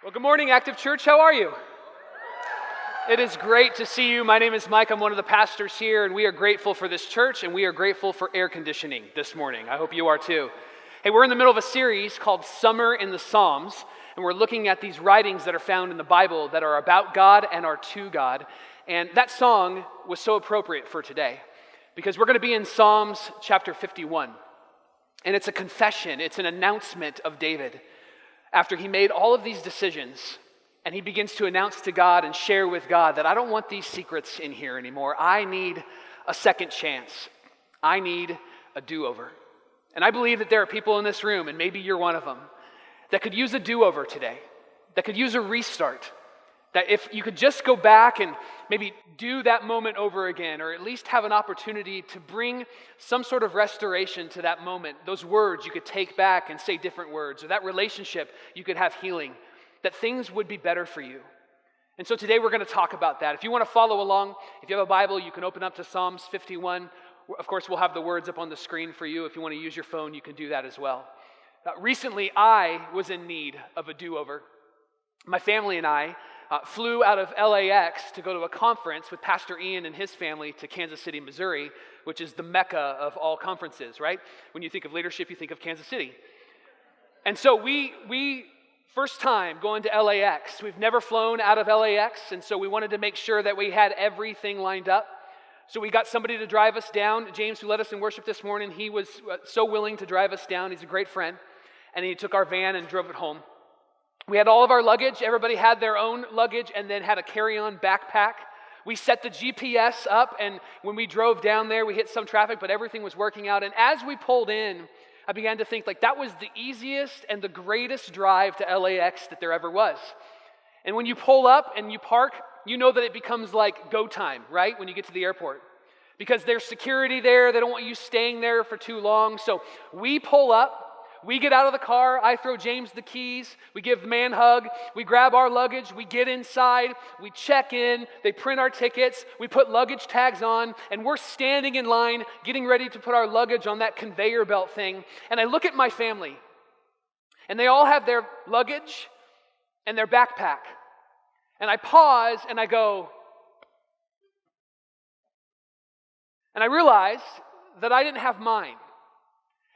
Well, good morning, Active Church. How are you? It is great to see you. My name is Mike. I'm one of the pastors here, and we are grateful for this church, and we are grateful for air conditioning this morning. I hope you are too. Hey, we're in the middle of a series called Summer in the Psalms, and we're looking at these writings that are found in the Bible that are about God and are to God. And that song was so appropriate for today, because we're going to be in Psalms chapter 51. And it's a confession, it's an announcement of David. After he made all of these decisions, and he begins to announce to God and share with God that I don't want these secrets in here anymore. I need a second chance. I need a do-over. And I believe that there are people in this room, and maybe you're one of them, that could use a do-over today, that could use a restart, that if you could just go back and maybe do that moment over again, or at least have an opportunity to bring some sort of restoration to that moment, those words you could take back and say different words, or that relationship you could have healing, that things would be better for you. And so today we're going to talk about that. If you want to follow along, if you have a Bible, you can open up to Psalms 51. Of course, we'll have the words up on the screen for you. If you want to use your phone, you can do that as well. Recently, I was in need of a do-over. My family and I flew out of LAX to go to a conference with Pastor Ian and his family to Kansas City, Missouri, which is the mecca of all conferences, right? When you think of leadership, you think of Kansas City. And so we first time going to LAX. We've never flown out of LAX, and so we wanted to make sure that we had everything lined up. So we got somebody to drive us down. James, who led us in worship this morning, he was so willing to drive us down. He's a great friend. And he took our van and drove it home. We had all of our luggage. Everybody had their own luggage and then had a carry-on backpack. We set the GPS up, and when we drove down there, we hit some traffic, but everything was working out. And as we pulled in, I began to think, that was the easiest and the greatest drive to LAX that there ever was. And when you pull up and you park, you know that it becomes like go time, right, when you get to the airport. Because there's security there. They don't want you staying there for too long. So we pull up. We get out of the car, I throw James the keys, we give the man a hug, we grab our luggage, we get inside, we check in, they print our tickets, we put luggage tags on, and we're standing in line, getting ready to put our luggage on that conveyor belt thing. And I look at my family, and they all have their luggage and their backpack. And I pause, and I go, and I realized that I didn't have mine.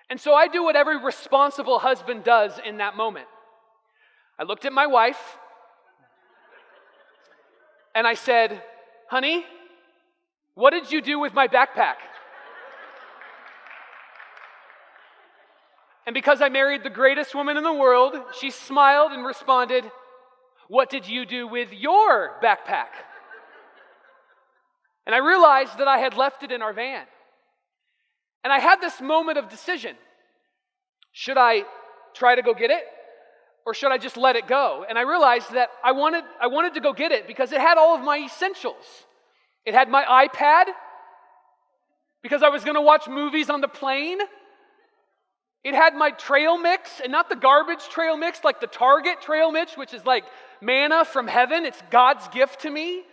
And so I do what every responsible husband does in that moment. I looked at my wife, and I said, honey, what did you do with my backpack? And because I married the greatest woman in the world, she smiled and responded, what did you do with your backpack? And I realized that I had left it in our van. And I had this moment of decision. Should I try to go get it? Or should I just let it go? And I realized that I wanted to go get it because it had all of my essentials. It had my iPad, because I was going to watch movies on the plane. It had my trail mix, and not the garbage trail mix, like the Target trail mix, which is like manna from heaven. It's God's gift to me.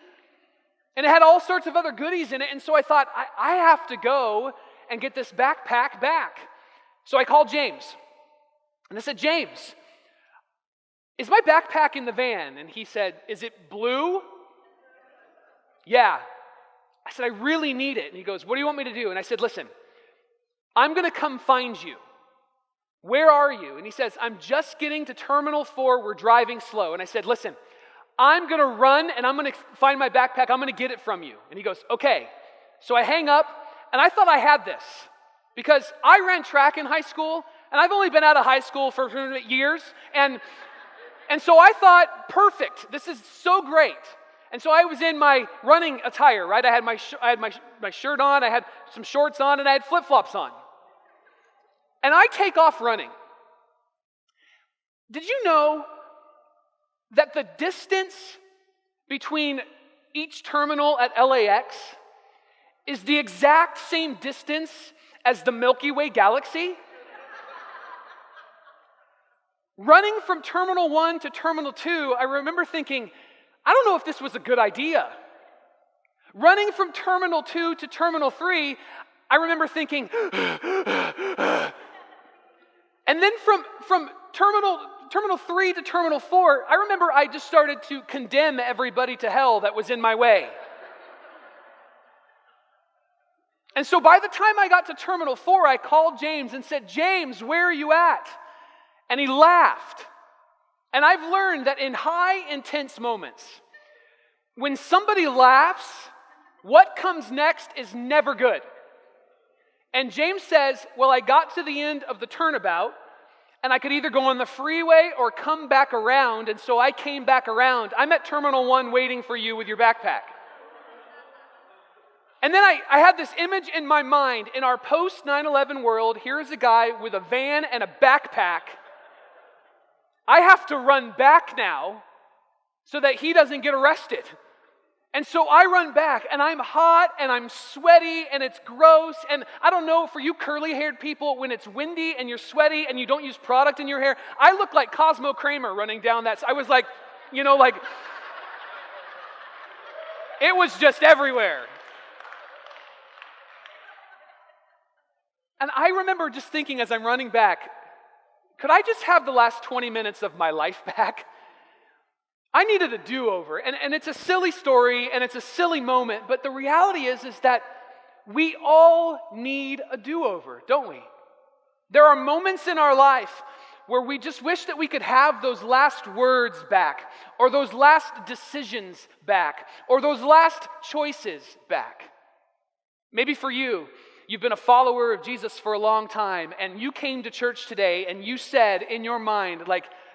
And it had all sorts of other goodies in it. And so I thought, I have to go and get this backpack back. So I called James, and I said, James, is my backpack in the van? And he said, is it blue? Yeah. I said, I really need it. And he goes, what do you want me to do? And I said, listen, I'm going to come find you. Where are you? And he says, I'm just getting to Terminal 4. We're driving slow. And I said, listen, I'm going to run, and I'm going to find my backpack. I'm going to get it from you. And he goes, okay. So I hang up. And I thought I had this because I ran track in high school, and I've only been out of high school for years. And so I thought, perfect, this is so great. And so I was in my running attire, right? I had my shirt on, I had some shorts on, and I had flip-flops on. And I take off running. Did you know that the distance between each terminal at LAX is the exact same distance as the Milky Way galaxy? Running from Terminal 1 to Terminal 2, I remember thinking, I don't know if this was a good idea. Running from Terminal 2 to Terminal 3, I remember thinking, and then from Terminal 3 to Terminal 4, I remember I just started to condemn everybody to hell that was in my way. And so by the time I got to Terminal 4, I called James and said, "James, where are you at?" And he laughed. And I've learned that in high, intense moments, when somebody laughs, what comes next is never good. And James says, "Well, I got to the end of the turnabout, and I could either go on the freeway or come back around, and so I came back around. I'm at Terminal 1 waiting for you with your backpack." And then I had this image in my mind. In our post-9/11 world, here's a guy with a van and a backpack. I have to run back now so that he doesn't get arrested. And so I run back, and I'm hot, and I'm sweaty, and it's gross. And I don't know, for you curly-haired people, when it's windy and you're sweaty and you don't use product in your hair, I look like Cosmo Kramer running down that. I was like, it was just everywhere. And I remember just thinking as I'm running back, could I just have the last 20 minutes of my life back? I needed a do-over. And it's a silly story, and it's a silly moment, but the reality is that we all need a do-over, don't we? There are moments in our life where we just wish that we could have those last words back, or those last decisions back, or those last choices back. Maybe for you, you've been a follower of Jesus for a long time, and you came to church today, and you said in your mind,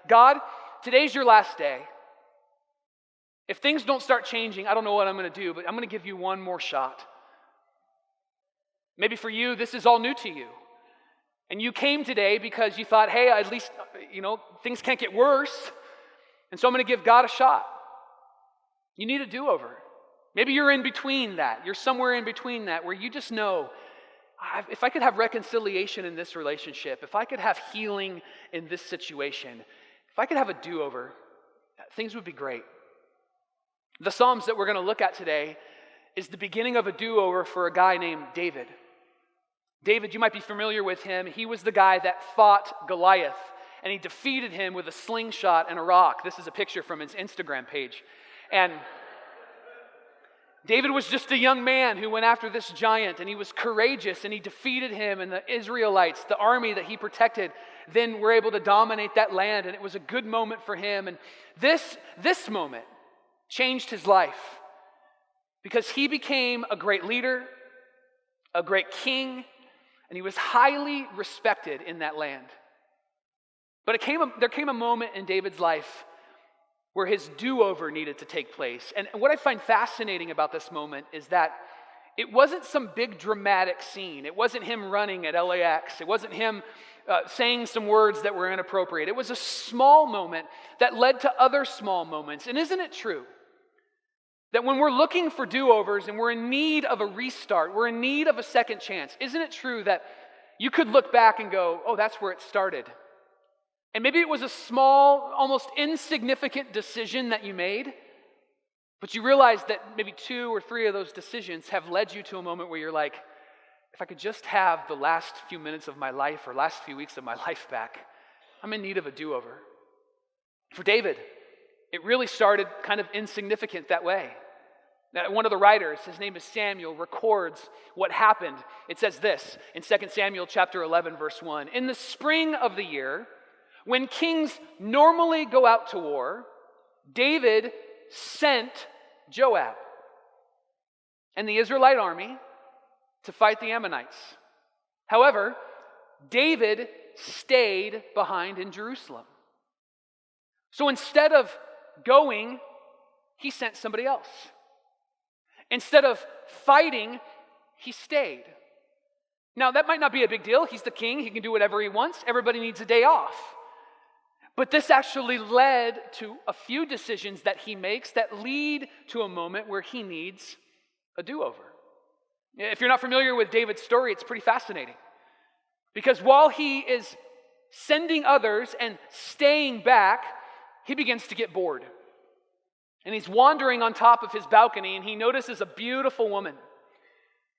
"God, today's your last day. If things don't start changing, I don't know what I'm going to do, but I'm going to give you one more shot." Maybe for you, this is all new to you. And you came today because you thought, hey, at least, things can't get worse. And so I'm going to give God a shot. You need a do-over. Maybe you're in between that. You're somewhere in between that where you just know, if I could have reconciliation in this relationship, if I could have healing in this situation, if I could have a do-over, things would be great. The Psalms that we're going to look at today is the beginning of a do-over for a guy named David. David, you might be familiar with him. He was the guy that fought Goliath, and he defeated him with a slingshot and a rock. This is a picture from his Instagram page. And David was just a young man who went after this giant, and he was courageous, and he defeated him, and the Israelites, the army that he protected, then were able to dominate that land, and it was a good moment for him. And this moment changed his life because he became a great leader, a great king, and he was highly respected in that land. But there came a moment in David's life where his do-over needed to take place. And what I find fascinating about this moment is that it wasn't some big dramatic scene. It wasn't him running at LAX. It wasn't him saying some words that were inappropriate. It was a small moment that led to other small moments. And isn't it true that when we're looking for do-overs and we're in need of a restart, we're in need of a second chance, isn't it true that you could look back and go, oh, that's where it started? And maybe it was a small, almost insignificant decision that you made, but you realize that maybe 2 or 3 of those decisions have led you to a moment where you're like, if I could just have the last few minutes of my life or last few weeks of my life back, I'm in need of a do-over. For David, it really started kind of insignificant that way. Now, one of the writers, his name is Samuel, records what happened. It says this in 2 Samuel chapter 11, verse 1. In the spring of the year, when kings normally go out to war, David sent Joab and the Israelite army to fight the Ammonites. However, David stayed behind in Jerusalem. So instead of going, he sent somebody else. Instead of fighting, he stayed. Now, that might not be a big deal. He's the king. He can do whatever he wants. Everybody needs a day off. But this actually led to a few decisions that he makes that lead to a moment where he needs a do-over. If you're not familiar with David's story, it's pretty fascinating. Because while he is sending others and staying back, he begins to get bored. And he's wandering on top of his balcony, and he notices a beautiful woman.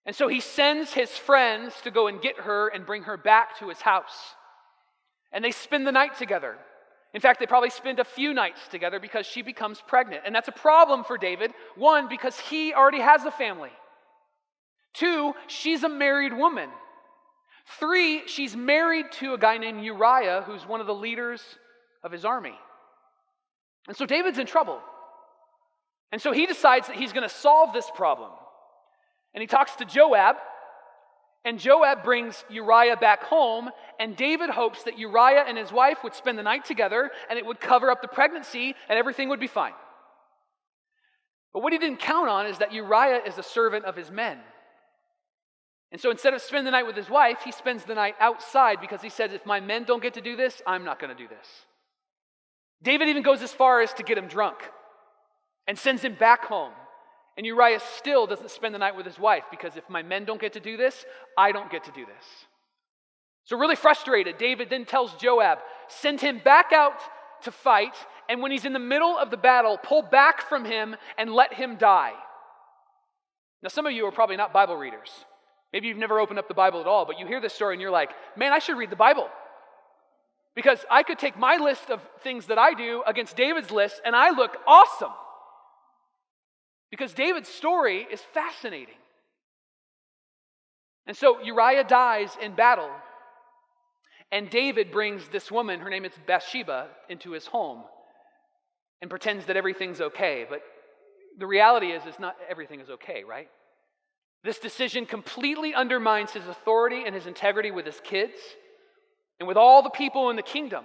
And so he sends his friends to go and get her and bring her back to his house. And they spend the night together. In fact, they probably spend a few nights together because she becomes pregnant. And that's a problem for David. One, because he already has a family. Two, she's a married woman. Three, she's married to a guy named Uriah, who's one of the leaders of his army. And so David's in trouble. And so he decides that he's going to solve this problem. And he talks to Joab, and Joab brings Uriah back home, and David hopes that Uriah and his wife would spend the night together, and it would cover up the pregnancy, and everything would be fine. But what he didn't count on is that Uriah is a servant of his men. And so instead of spending the night with his wife, he spends the night outside because he says, if my men don't get to do this, I'm not going to do this. David even goes as far as to get him drunk and sends him back home. And Uriah still doesn't spend the night with his wife because if my men don't get to do this, I don't get to do this. So really frustrated, David then tells Joab, send him back out to fight, and when he's in the middle of the battle, pull back from him and let him die. Now some of you are probably not Bible readers. Maybe you've never opened up the Bible at all, but you hear this story and you're like, man, I should read the Bible. Because I could take my list of things that I do against David's list and I look awesome. Because David's story is fascinating. And so Uriah dies in battle. And David brings this woman, her name is Bathsheba, into his home and pretends that everything's okay. But the reality is not everything is okay, right? This decision completely undermines his authority and his integrity with his kids and with all the people in the kingdom.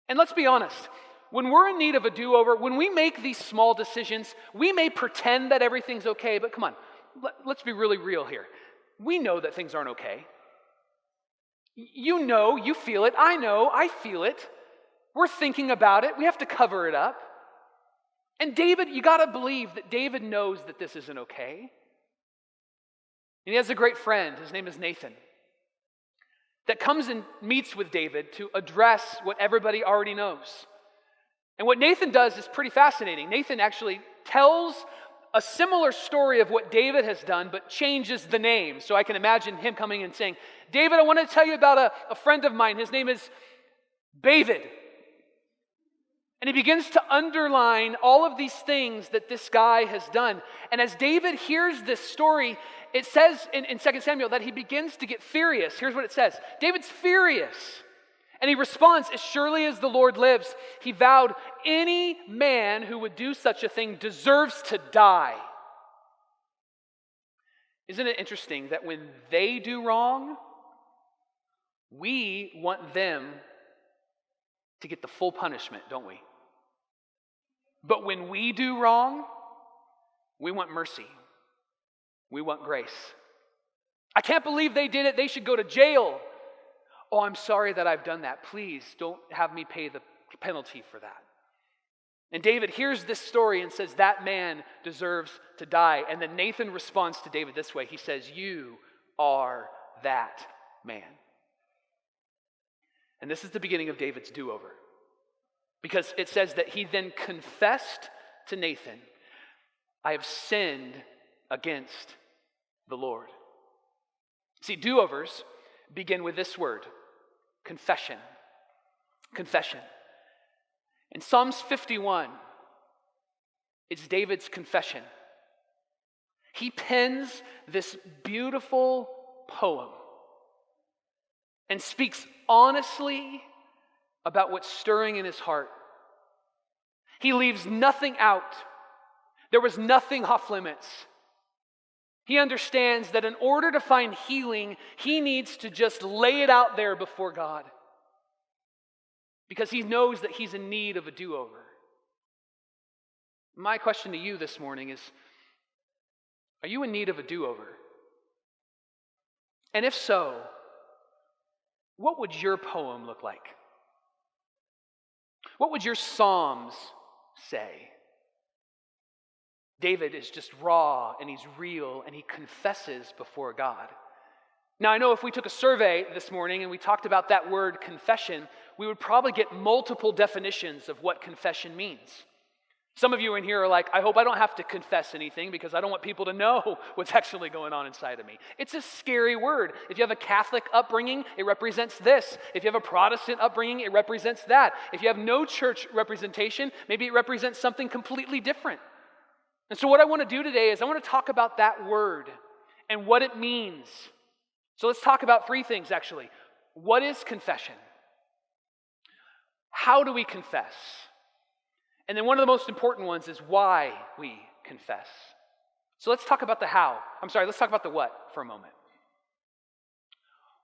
And let's be honest, when we're in need of a do-over, when we make these small decisions, we may pretend that everything's okay, but come on, let's be really real here. We know that things aren't okay. You know, you feel it. I know, I feel it. We're thinking about it. We have to cover it up. And David, you got to believe that David knows that this isn't okay. And he has a great friend, his name is Nathan, that comes and meets with David to address what everybody already knows. And what Nathan does is pretty fascinating. Nathan actually tells a similar story of what David has done, but changes the name. So I can imagine him coming and saying, David, I want to tell you about a friend of mine. His name is David. And he begins to underline all of these things that this guy has done. And as David hears this story, it says in 2 Samuel that he begins to get furious. Here's what it says. David's furious. And he responds, as surely as the Lord lives, he vowed, any man who would do such a thing deserves to die. Isn't it interesting that when they do wrong, we want them to get the full punishment, don't we? But when we do wrong, we want mercy. We want grace. I can't believe they did it. They should go to jail. Oh, I'm sorry that I've done that. Please don't have me pay the penalty for that. And David hears this story and says, that man deserves to die. And then Nathan responds to David this way. He says, you are that man. And this is the beginning of David's do-over. Because it says that he then confessed to Nathan, I have sinned against the Lord. See, do-overs begin with this word, confession. Confession. In Psalms 51, it's David's confession. He pens this beautiful poem and speaks honestly about what's stirring in his heart. He leaves nothing out. There was nothing off limits. He understands that in order to find healing, he needs to just lay it out there before God. Because he knows that he's in need of a do-over. My question to you this morning is, are you in need of a do-over? And if so, what would your poem look like? What would your Psalms say? David is just raw and he's real and he confesses before God. Now I know if we took a survey this morning and we talked about that word confession, we would probably get multiple definitions of what confession means. Some of you in here are like, I hope I don't have to confess anything because I don't want people to know what's actually going on inside of me. It's a scary word. If you have a Catholic upbringing, it represents this. If you have a Protestant upbringing, it represents that. If you have no church representation, maybe it represents something completely different. And so what I want to do today is I want to talk about that word and what it means. So let's talk about three things, actually. What is confession? How do we confess? And then one of the most important ones is why we confess. So let's talk about the how. Let's talk about the what for a moment.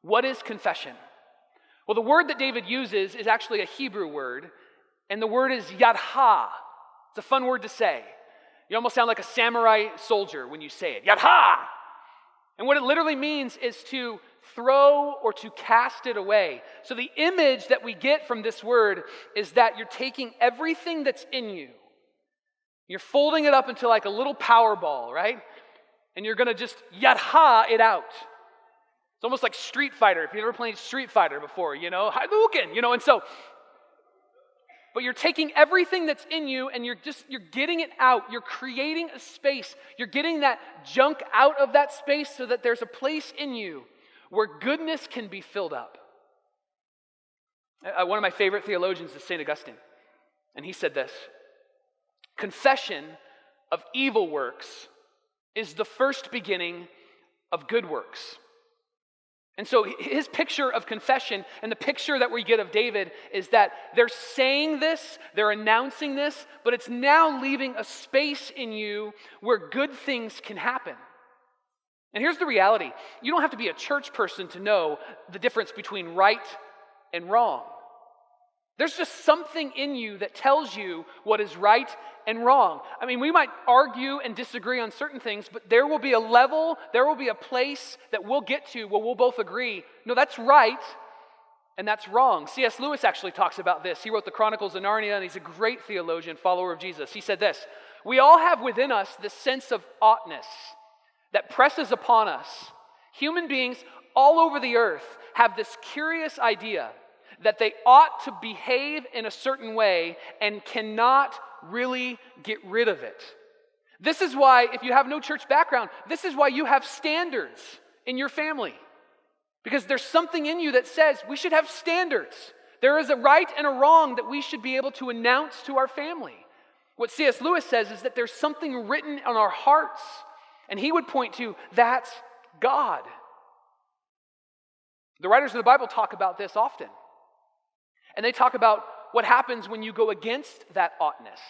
What is confession? Well, the word that David uses is actually a Hebrew word, and the word is yadha. It's a fun word to say. You almost sound like a samurai soldier when you say it. Yadha! And what it literally means is to throw or to cast it away. So the image that we get from this word is that you're taking everything that's in you, you're folding it up into like a little power ball, right? And you're going to just yadha it out. It's almost like Street Fighter. If you've ever played Street Fighter before, Hadouken, and so, but you're taking everything that's in you and you're getting it out. You're creating a space. You're getting that junk out of that space so that there's a place in you where goodness can be filled up. One of my favorite theologians is St. Augustine, and he said this: confession of evil works is the first beginning of good works. And so his picture of confession and the picture that we get of David is that they're saying this, they're announcing this, but it's now leaving a space in you where good things can happen. And here's the reality. You don't have to be a church person to know the difference between right and wrong. There's just something in you that tells you what is right and wrong. I mean, we might argue and disagree on certain things, but there will be a level, there will be a place that we'll get to where we'll both agree, no, that's right and that's wrong. C.S. Lewis actually talks about this. He wrote the Chronicles of Narnia, and he's a great theologian, follower of Jesus. He said this: we all have within us this sense of oughtness that presses upon us. Human beings all over the earth have this curious idea that they ought to behave in a certain way and cannot really get rid of it. This is why, if you have no church background, this is why you have standards in your family. Because there's something in you that says we should have standards. There is a right and a wrong that we should be able to announce to our family. What C.S. Lewis says is that there's something written on our hearts, and he would point to, that's God. The writers of the Bible talk about this often. And they talk about what happens when you go against that oughtness.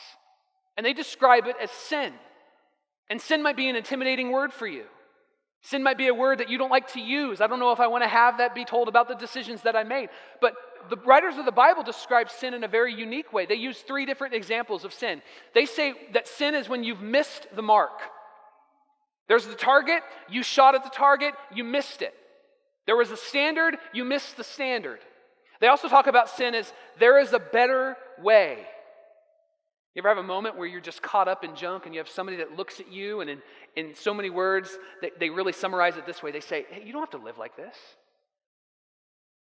And they describe it as sin. And sin might be an intimidating word for you. Sin might be a word that you don't like to use. I don't know if I want to have that be told about the decisions that I made. But the writers of the Bible describe sin in a very unique way. They use three different examples of sin. They say that sin is when you've missed the mark. There's the target, you shot at the target, you missed it. There was a standard, you missed the standard. They also talk about sin as there is a better way. You ever have a moment where you're just caught up in junk and you have somebody that looks at you and in so many words, they really summarize it this way. They say, hey, you don't have to live like this.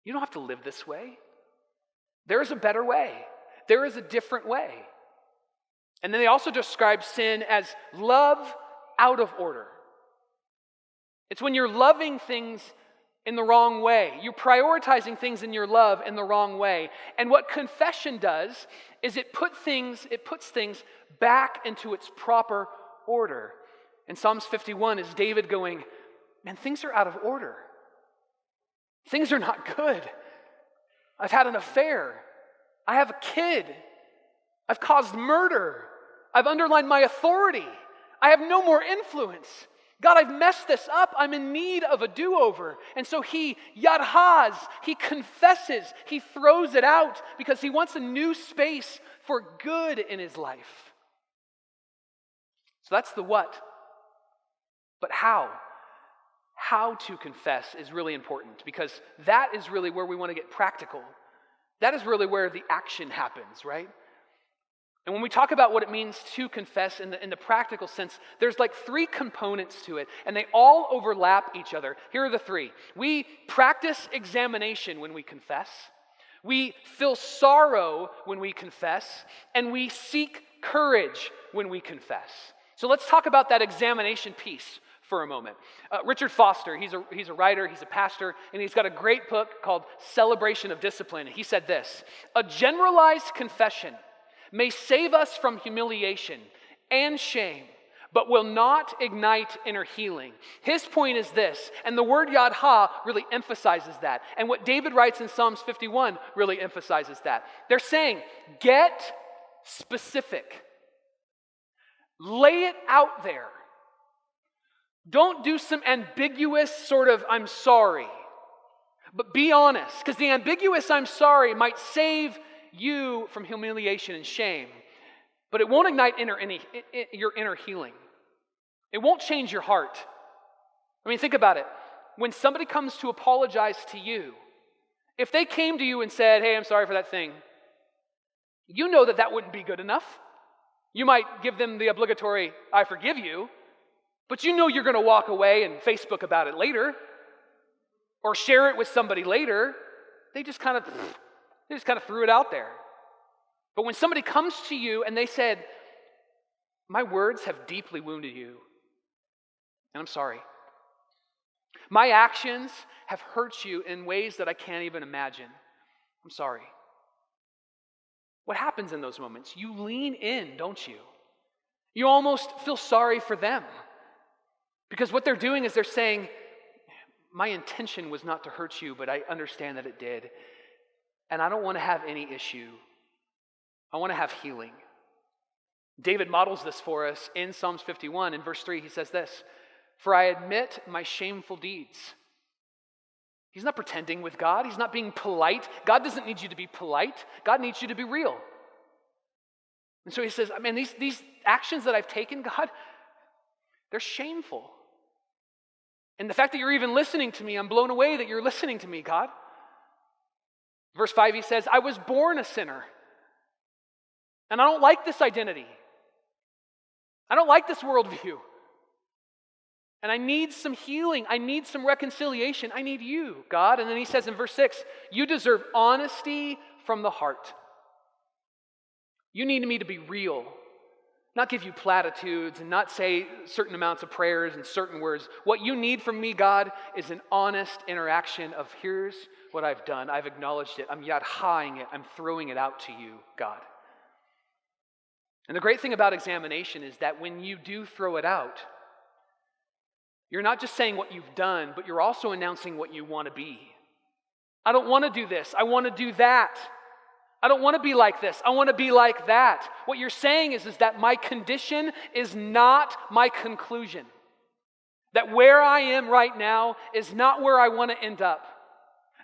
You don't have to live this way. There is a better way. There is a different way. And then they also describe sin as love out of order. It's when you're loving things in the wrong way. You're prioritizing things in your love in the wrong way. And what confession does is it puts things back into its proper order. In Psalms 51 is David going, man, things are out of order. Things are not good. I've had an affair. I have a kid. I've caused murder. I've underlined my authority. I have no more influence. God, I've messed this up. I'm in need of a do-over. And so he yadhas, he confesses, he throws it out because he wants a new space for good in his life. So that's the what. But how? How to confess is really important because that is really where we want to get practical. That is really where the action happens, right? And when we talk about what it means to confess in the practical sense, there's like three components to it, and they all overlap each other. Here are the three. We practice examination when we confess. We feel sorrow when we confess, and we seek courage when we confess. So let's talk about that examination piece for a moment. Richard Foster, he's a writer, he's a pastor, and he's got a great book called Celebration of Discipline. He said this: a generalized confession may save us from humiliation and shame, but will not ignite inner healing. His point is this, and the word Yad Ha really emphasizes that. And what David writes in Psalms 51 really emphasizes that. They're saying, get specific. Lay it out there. Don't do some ambiguous sort of "I'm sorry," but be honest, because the ambiguous "I'm sorry" might save you from humiliation and shame, but it won't ignite your inner healing. It won't change your heart. I mean, think about it. When somebody comes to apologize to you, if they came to you and said, "Hey, I'm sorry for that thing," you know that wouldn't be good enough. You might give them the obligatory "I forgive you," but you know you're going to walk away and Facebook about it later or share it with somebody later. They just kind of threw it out there. But when somebody comes to you and they said, "My words have deeply wounded you, and I'm sorry. My actions have hurt you in ways that I can't even imagine. I'm sorry." What happens in those moments? You lean in, don't you? You almost feel sorry for them. Because what they're doing is they're saying, "My intention was not to hurt you, but I understand that it did. And I don't want to have any issue. I want to have healing." David models this for us in Psalms 51. In verse 3, he says this: "For I admit my shameful deeds." He's not pretending with God. He's not being polite. God doesn't need you to be polite. God needs you to be real. And so he says, "Man, these actions that I've taken, God, they're shameful. And the fact that you're even listening to me, I'm blown away that you're listening to me, God." Verse 5, he says, "I was born a sinner. And I don't like this identity. I don't like this worldview. And I need some healing. I need some reconciliation. I need you, God." And then he says in verse 6, "You deserve honesty from the heart." You need me to be real, not give you platitudes and not say certain amounts of prayers and certain words. What you need from me, God, is an honest interaction of, "Here's what I've done. I've acknowledged it. I'm Yad Ha-ing it. I'm throwing it out to you, God." And the great thing about examination is that when you do throw it out, you're not just saying what you've done, but you're also announcing what you want to be. I don't want to do this. I want to do that. I don't want to be like this. I want to be like that. What you're saying is that my condition is not my conclusion. That where I am right now is not where I want to end up.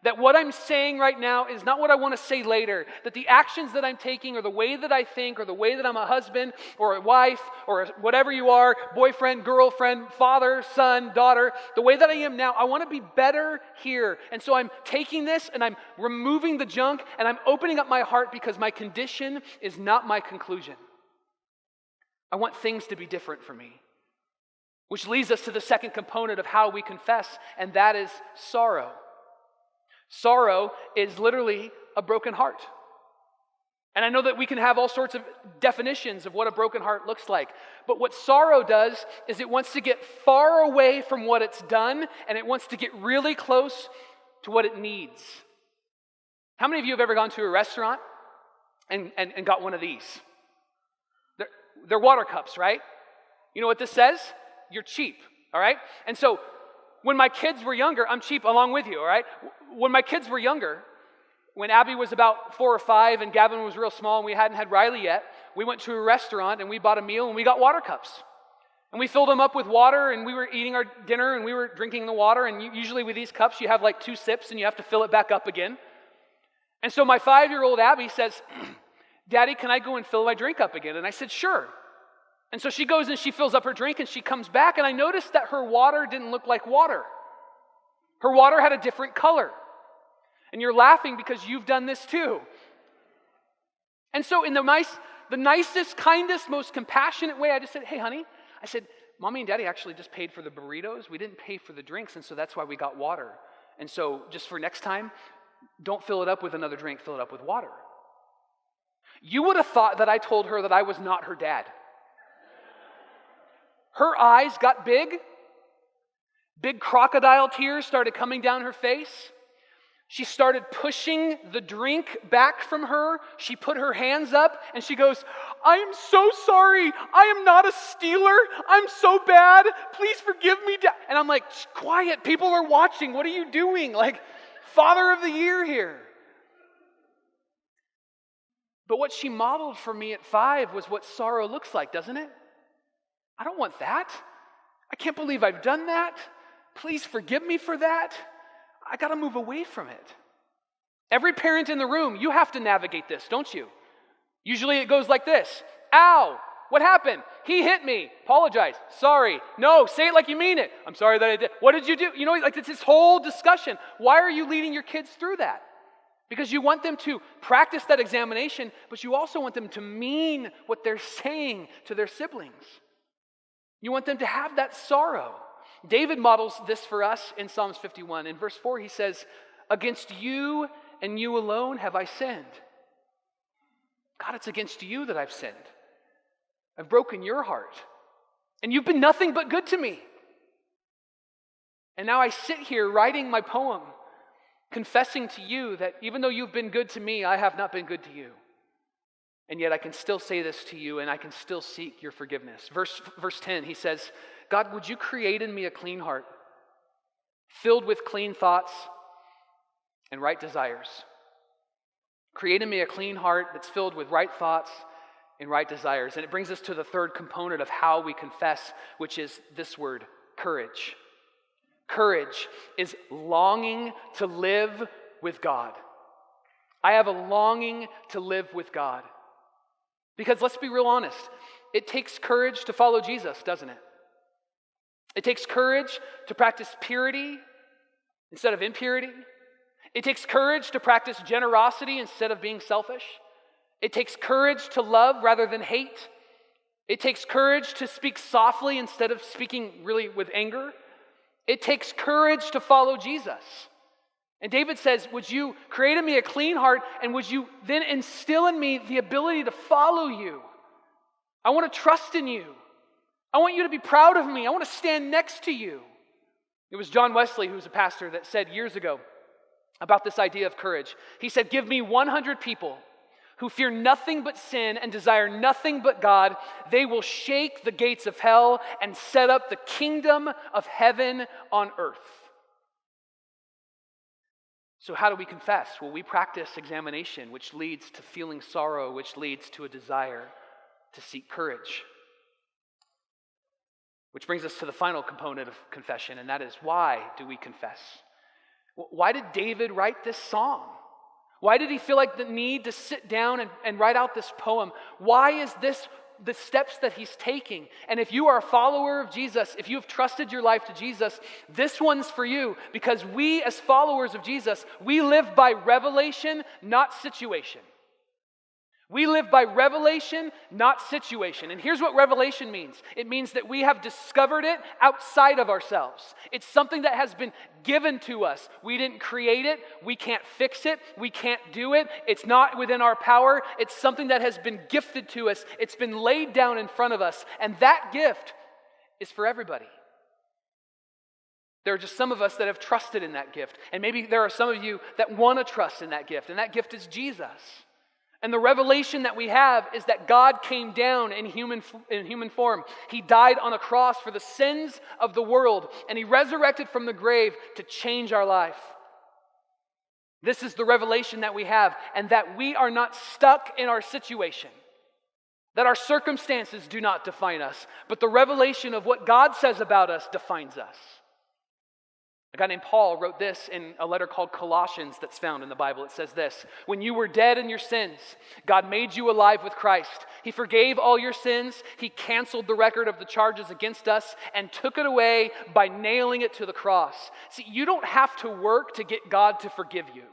That what I'm saying right now is not what I want to say later. That the actions that I'm taking or the way that I think or the way that I'm a husband or a wife or whatever you are, boyfriend, girlfriend, father, son, daughter, the way that I am now, I want to be better here. And so I'm taking this and I'm removing the junk and I'm opening up my heart because my condition is not my conclusion. I want things to be different for me. Which leads us to the second component of how we confess, and that is sorrow. Sorrow is literally a broken heart. And I know that we can have all sorts of definitions of what a broken heart looks like. But what sorrow does is it wants to get far away from what it's done, and it wants to get really close to what it needs. How many of you have ever gone to a restaurant and got one of these? They're water cups, right? You know what this says? You're cheap, all right? And so when my kids were younger, I'm cheap along with you, all right? When my kids were younger, when Abby was about 4 or 5 and Gavin was real small and we hadn't had Riley yet, we went to a restaurant and we bought a meal and we got water cups. And we filled them up with water and we were eating our dinner and we were drinking the water. And usually with these cups, you have like 2 sips and you have to fill it back up again. And so my 5-year-old Abby says, "Daddy, can I go and fill my drink up again?" And I said, "Sure." And so she goes and she fills up her drink and she comes back and I noticed that her water didn't look like water. Her water had a different color. And you're laughing because you've done this too. And so in the nicest, kindest, most compassionate way, I just said, "Hey, honey," I said, "Mommy and Daddy actually just paid for the burritos. We didn't pay for the drinks, and so that's why we got water. And so just for next time, don't fill it up with another drink, fill it up with water." You would have thought that I told her that I was not her dad. Her eyes got big. Big crocodile tears started coming down her face. She started pushing the drink back from her. She put her hands up and she goes, "I am so sorry. I am not a stealer. I'm so bad. Please forgive me, Dad." And I'm like, "Quiet. People are watching. What are you doing? Like, Father of the Year here." But what she modeled for me at 5 was what sorrow looks like, doesn't it? I don't want that. I can't believe I've done that. Please forgive me for that. I got to move away from it. Every parent in the room, you have to navigate this, don't you? Usually it goes like this. Ow, what happened? He hit me. Apologize. Sorry. No, say it like you mean it. I'm sorry that I did. What did you do? You know, like it's this whole discussion. Why are you leading your kids through that? Because you want them to practice that examination, but you also want them to mean what they're saying to their siblings. You want them to have that sorrow. David models this for us in Psalms 51. In verse 4, he says, "Against you and you alone have I sinned." God, it's against you that I've sinned. I've broken your heart. And you've been nothing but good to me. And now I sit here writing my poem, confessing to you that even though you've been good to me, I have not been good to you. And yet I can still say this to you, and I can still seek your forgiveness. Verse 10, he says, "God, would you create in me a clean heart, filled with clean thoughts and right desires?" Create in me a clean heart that's filled with right thoughts and right desires. And it brings us to the third component of how we confess, which is this word, courage. Courage is longing to live with God. I have a longing to live with God. Because let's be real honest, it takes courage to follow Jesus, doesn't it? It takes courage to practice purity instead of impurity. It takes courage to practice generosity instead of being selfish. It takes courage to love rather than hate. It takes courage to speak softly instead of speaking really with anger. It takes courage to follow Jesus. And David says, "Would you create in me a clean heart, and would you then instill in me the ability to follow you? I want to trust in you. I want you to be proud of me. I want to stand next to you." It was John Wesley, who was a pastor, that said years ago about this idea of courage. He said, "Give me 100 people who fear nothing but sin and desire nothing but God. They will shake the gates of hell and set up the kingdom of heaven on earth." So how do we confess? Well, we practice examination, which leads to feeling sorrow, which leads to a desire to seek courage. Which brings us to the final component of confession, and that is, why do we confess? Why did David write this song? Why did he feel like the need to sit down and write out this poem? Why is this the steps that he's taking? And if you are a follower of Jesus, if you have trusted your life to Jesus, this one's for you, because we as followers of Jesus, we live by revelation, not situation. We live by revelation, not situation. And here's what revelation means. It means that we have discovered it outside of ourselves. It's something that has been given to us. We didn't create it. We can't fix it. We can't do it. It's not within our power. It's something that has been gifted to us. It's been laid down in front of us. And that gift is for everybody. There are just some of us that have trusted in that gift. And maybe there are some of you that want to trust in that gift. And that gift is Jesus. And the revelation that we have is that God came down in human form. He died on a cross for the sins of the world, and he resurrected from the grave to change our life. This is the revelation that we have, and that we are not stuck in our situation, that our circumstances do not define us, but the revelation of what God says about us defines us. A guy named Paul wrote this in a letter called Colossians that's found in the Bible. It says this: "When you were dead in your sins, God made you alive with Christ. He forgave all your sins. He canceled the record of the charges against us and took it away by nailing it to the cross." See, you don't have to work to get God to forgive you.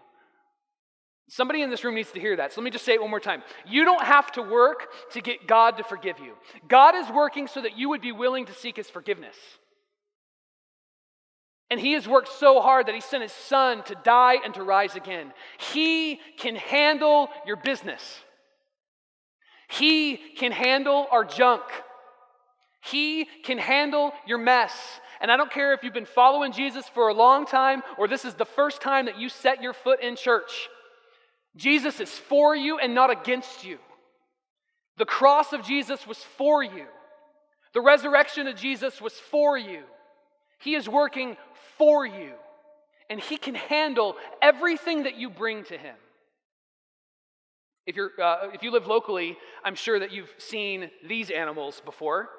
Somebody in this room needs to hear that. So let me just say it one more time. You don't have to work to get God to forgive you. God is working so that you would be willing to seek his forgiveness. And he has worked so hard that he sent his son to die and to rise again. He can handle your business. He can handle our junk. He can handle your mess. And I don't care if you've been following Jesus for a long time or this is the first time that you set your foot in church. Jesus is for you and not against you. The cross of Jesus was for you. The resurrection of Jesus was for you. He is working for you. And he can handle everything that you bring to him. If you live locally, I'm sure that you've seen these animals before.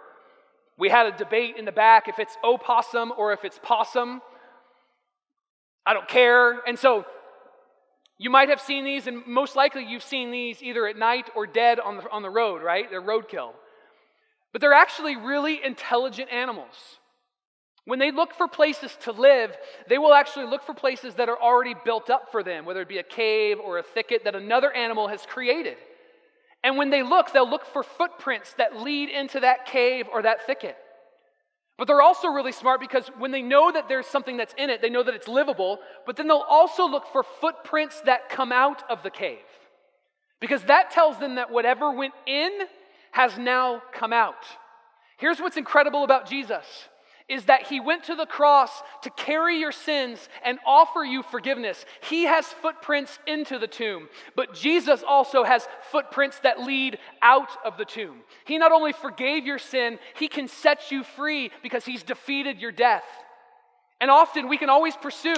We had a debate in the back if it's opossum or if it's possum. I don't care. And so you might have seen these, and most likely you've seen these either at night or dead on the road, right? They're roadkill. But they're actually really intelligent animals. When they look for places to live, they will actually look for places that are already built up for them, whether it be a cave or a thicket that another animal has created. And when they look, they'll look for footprints that lead into that cave or that thicket. But they're also really smart because when they know that there's something that's in it, they know that it's livable, but then they'll also look for footprints that come out of the cave. Because that tells them that whatever went in has now come out. Here's what's incredible about Jesus, is that he went to the cross to carry your sins and offer you forgiveness. He has footprints into the tomb, but Jesus also has footprints that lead out of the tomb. He not only forgave your sin, he can set you free because he's defeated your death. And often we can always pursue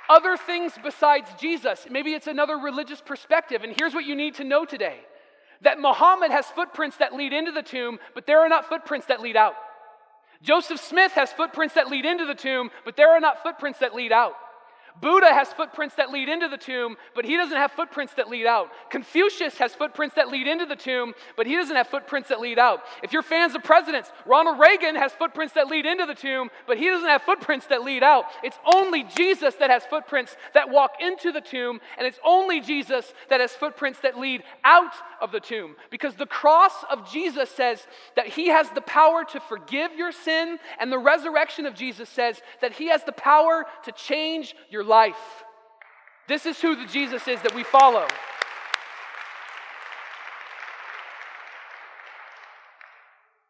other things besides Jesus. Maybe it's another religious perspective, and here's what you need to know today. That Muhammad has footprints that lead into the tomb, but there are not footprints that lead out. Joseph Smith has footprints that lead into the tomb, but there are not footprints that lead out. Buddha has footprints that lead into the tomb, but he doesn't have footprints that lead out. Confucius has footprints that lead into the tomb, but he doesn't have footprints that lead out. If you're fans of presidents, Ronald Reagan has footprints that lead into the tomb, but he doesn't have footprints that lead out. It's only Jesus that has footprints that walk into the tomb, and it's only Jesus that has footprints that lead out of the tomb. Because the cross of Jesus says that he has the power to forgive your sin, and the resurrection of Jesus says that he has the power to change your life. This is who the Jesus is that we follow.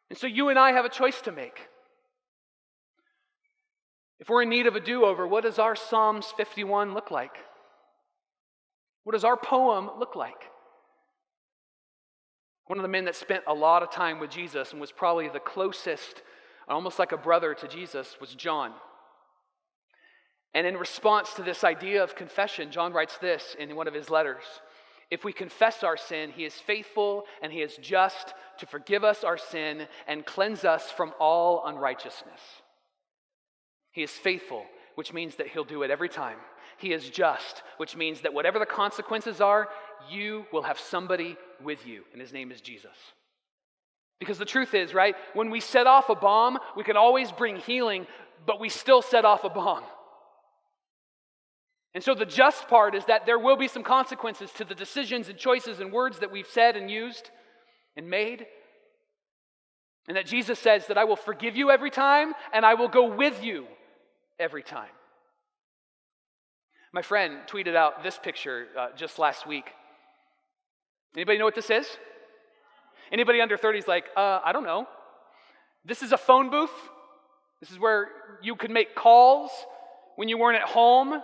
And so you and I have a choice to make. If we're in need of a do-over, what does our Psalms 51 look like? What does our poem look like? One of the men that spent a lot of time with Jesus and was probably the closest, almost like a brother to Jesus, was John. And in response to this idea of confession, John writes this in one of his letters. If we confess our sin, he is faithful and he is just to forgive us our sin and cleanse us from all unrighteousness. He is faithful, which means that he'll do it every time. He is just, which means that whatever the consequences are, you will have somebody with you, and his name is Jesus. Because the truth is, right, when we set off a bomb, we can always bring healing, but we still set off a bomb. And so the just part is that there will be some consequences to the decisions and choices and words that we've said and used and made. And that Jesus says that I will forgive you every time and I will go with you every time. My friend tweeted out this picture just last week. Anybody know what this is? Anybody under 30 is like, I don't know. This is a phone booth. This is where you could make calls when you weren't at home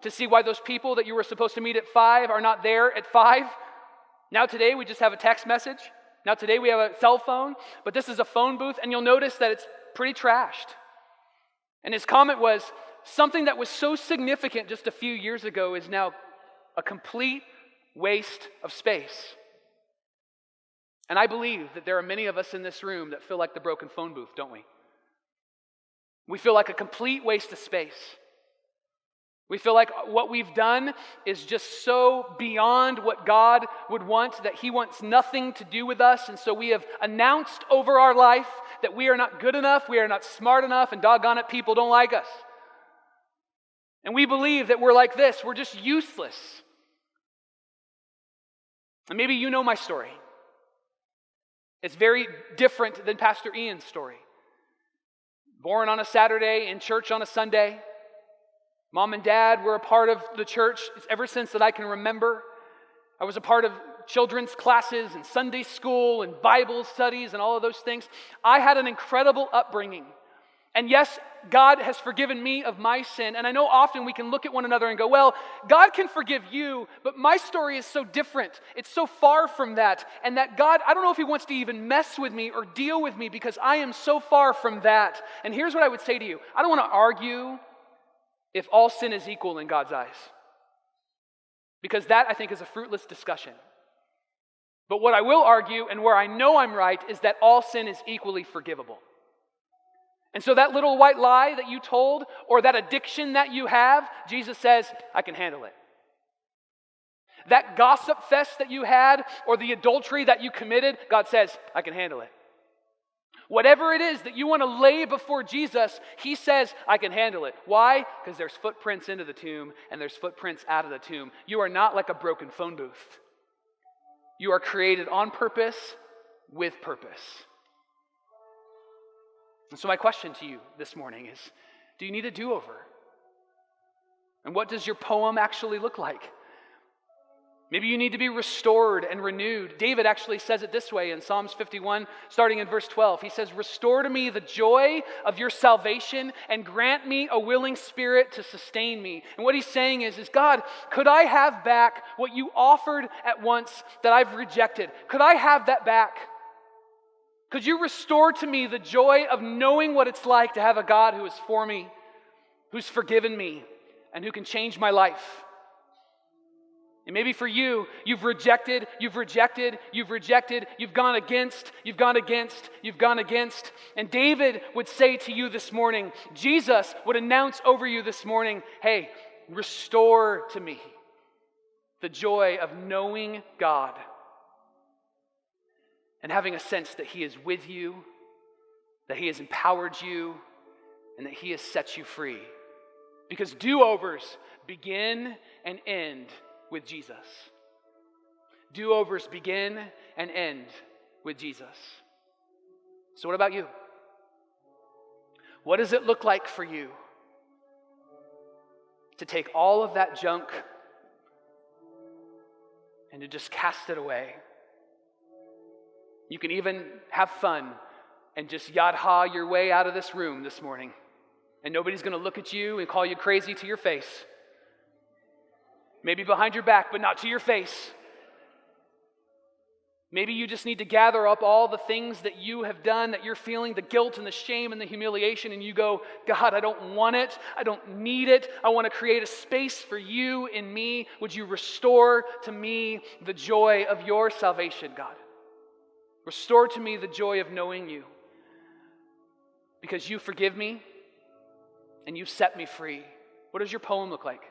to see why those people that you were supposed to meet at 5 are not there at 5. Now today we just have a text message. Now today we have a cell phone, but this is a phone booth, and you'll notice that it's pretty trashed. And his comment was, something that was so significant just a few years ago is now a complete waste of space. And I believe that there are many of us in this room that feel like the broken phone booth, don't we? We feel like a complete waste of space. We feel like what we've done is just so beyond what God would want, that he wants nothing to do with us. And so we have announced over our life that we are not good enough, we are not smart enough, and doggone it, people don't like us. And we believe that we're like this, we're just useless. And maybe you know my story. It's very different than Pastor Ian's story. Born on a Saturday, in church on a Sunday. Mom and Dad were a part of the church ever since that I can remember. I was a part of children's classes and Sunday school and Bible studies and all of those things. I had an incredible upbringing. And yes, God has forgiven me of my sin. And I know often we can look at one another and go, well, God can forgive you, but my story is so different. It's so far from that. And that God, I don't know if he wants to even mess with me or deal with me because I am so far from that. And here's what I would say to you. I don't want to argue if all sin is equal in God's eyes. Because that, I think, is a fruitless discussion. But what I will argue, and where I know I'm right, is that all sin is equally forgivable. And so that little white lie that you told, or that addiction that you have, Jesus says, I can handle it. That gossip fest that you had, or the adultery that you committed, God says, I can handle it. Whatever it is that you want to lay before Jesus, he says, I can handle it. Why? Because there's footprints into the tomb and there's footprints out of the tomb. You are not like a broken phone booth. You are created on purpose, with purpose. And so my question to you this morning is, do you need a do-over? And what does your poem actually look like? Maybe you need to be restored and renewed. David actually says it this way in Psalms 51, starting in verse 12. He says, restore to me the joy of your salvation and grant me a willing spirit to sustain me. And what he's saying is God, could I have back what you offered at once that I've rejected? Could I have that back? Could you restore to me the joy of knowing what it's like to have a God who is for me, who's forgiven me, and who can change my life? And maybe for you, you've rejected, you've gone against. And David would say to you this morning, Jesus would announce over you this morning, hey, restore to me the joy of knowing God and having a sense that he is with you, that he has empowered you, and that he has set you free. Because do-overs begin and end with Jesus. Do-overs begin and end with Jesus. So what about you? What does it look like for you to take all of that junk and to just cast it away? You can even have fun and just yad-ha your way out of this room this morning. And nobody's going to look at you and call you crazy to your face. Maybe behind your back, but not to your face. Maybe you just need to gather up all the things that you have done, that you're feeling, the guilt and the shame and the humiliation, and you go, God, I don't want it. I don't need it. I want to create a space for you in me. Would you restore to me the joy of your salvation, God? Restore to me the joy of knowing you. Because you forgive me and you set me free. What does your poem look like?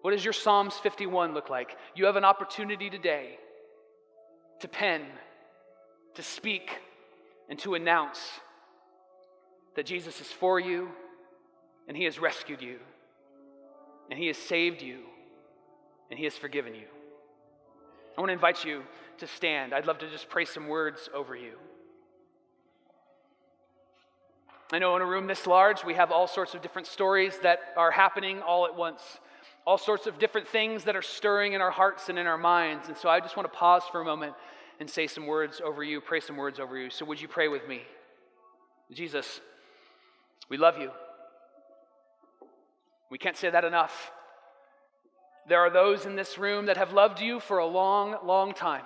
What does your Psalms 51 look like? You have an opportunity today to pen, to speak, and to announce that Jesus is for you, and he has rescued you, and he has saved you, and he has forgiven you. I want to invite you to stand. I'd love to just pray some words over you. I know in a room this large, we have all sorts of different stories that are happening all at once. All sorts of different things that are stirring in our hearts and in our minds. And so I just want to pause for a moment and say some words over you, pray some words over you. So would you pray with me? Jesus, we love you. We can't say that enough. There are those in this room that have loved you for a long, long time.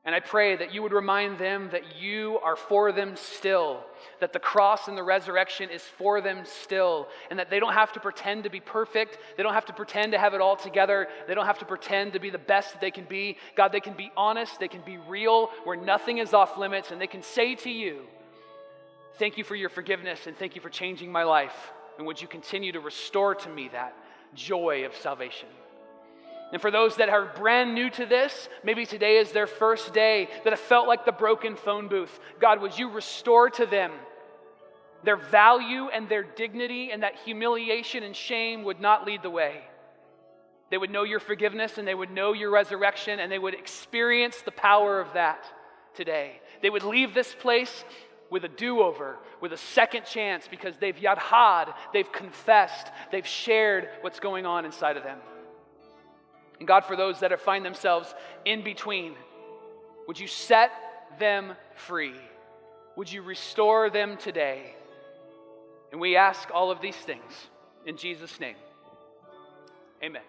And I pray that you would remind them that you are for them still, that the cross and the resurrection is for them still, and that they don't have to pretend to be perfect. They don't have to pretend to have it all together. They don't have to pretend to be the best that they can be. God, they can be honest. They can be real where nothing is off limits, and they can say to you, thank you for your forgiveness, and thank you for changing my life. And would you continue to restore to me that joy of salvation? And for those that are brand new to this, maybe today is their first day, that have felt like the broken phone booth. God, would you restore to them their value and their dignity, and that humiliation and shame would not lead the way. They would know your forgiveness, and they would know your resurrection, and they would experience the power of that today. They would leave this place with a do-over, with a second chance, because they've yadhad, they've confessed, they've shared what's going on inside of them. And God, for those that find themselves in between, would you set them free? Would you restore them today? And we ask all of these things in Jesus' name. Amen.